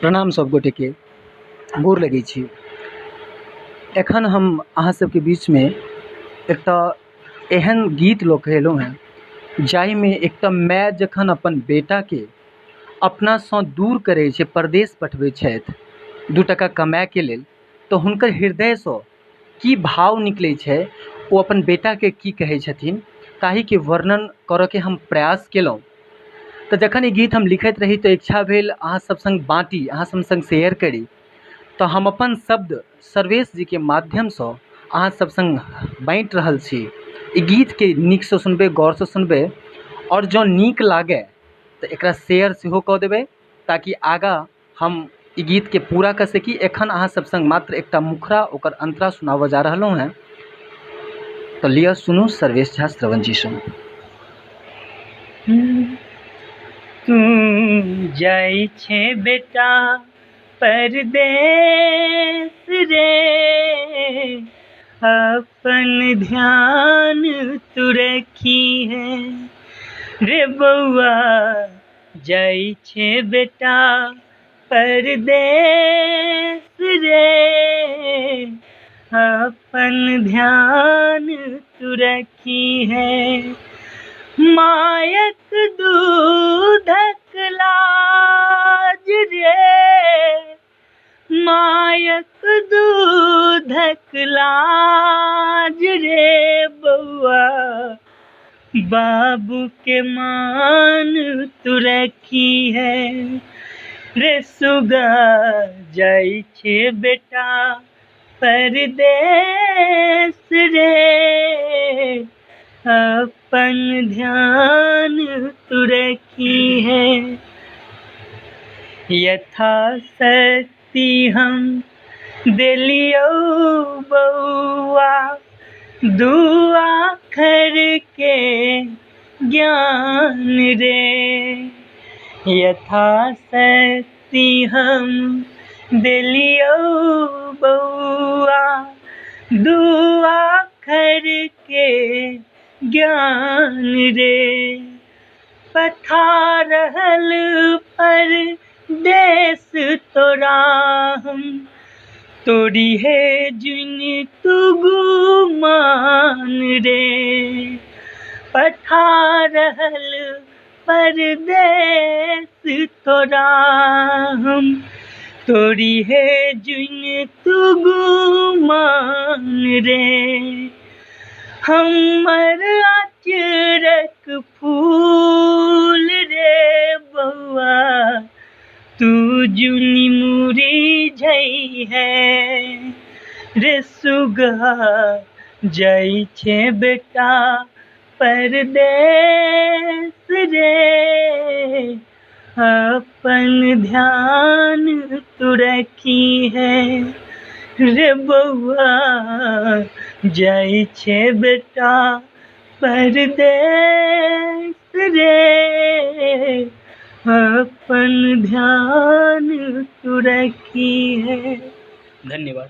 प्रणाम सब गोटे के गोर लगे छी। एखन हम अहाँ सबके बीच में एकटा एहन गीत लऽ कऽ एलहुँ हैं जाहिमे एकटा माय जखन अपन बेटा के अपनासँ दूर करै छै, परदेश पठबै छथि 2 टका कमाए के लेल, तऽ हुनकर हृदयसँ की भाव निकलै छै, ओ अपन बेटा के की कहै छथिन, ताहि के वर्णन करऽ के हम प्रयास केलहुँ। तऽ जखन ई गीत हम लिखैत रही तऽ इच्छा भेल अहाँ सब संग बाँटी, अहाँ सब संग शेयर करी। तऽ हम अपन शब्द सर्वेश जी के माध्यमसँ अहाँ सब संग बाँटि रहल छी। ई गीत के नीकसँ सुनबै, गौरसँ सुनबै, और जँ नीक लागै तऽ एकरा शेयर सेहो कऽ देबै, ताकि आगाँ हम ई गीत के पूरा कऽ सकी। एखन अहाँ सब संग मात्र एकटा मुखरा ओकर अंतरा सुनाबऽ जा रहलहुँ हैं। तऽ लिअ सुनू सर्वेश झा श्रवण जी सँ। तू जाइ छे बेटा परदेस रे, अपन ध्यान तू रखी है रे बउआ। जाइ छे बेटा परदेस रे, अपन ध्यान तू रखी है। मायक दूधक लाज रे, मायक दूधक लाज रे बउआ। बाबू के मान तू रखी है रे सुगा। जाइ छे बेटा परदेस रे, अपन ध्यान तू रखी है। यथा शक्ति हम देलियो बउआ, 2 अक्षर के ज्ञान रे। यथा शक्ति हम देलियो बउआ, 2 अक्षर के ज्ञान रे। पठा रहल परदेस तोरा हम, तोरी है जुन तू गुमान रे। पठा रहल परदेस तोरा हम, तोरी है जुन तू गुमान रे। हमर अचरक फूल रे बउआ, तू जुनी मुरी झई है रे सुगा। जाइ छे बेटा परदेस रे, अपन ध्यान तू रखी है रे बउआ। जाइ छे बेटा परदेस रे, अपन ध्यान तू रखी है। धन्यवाद।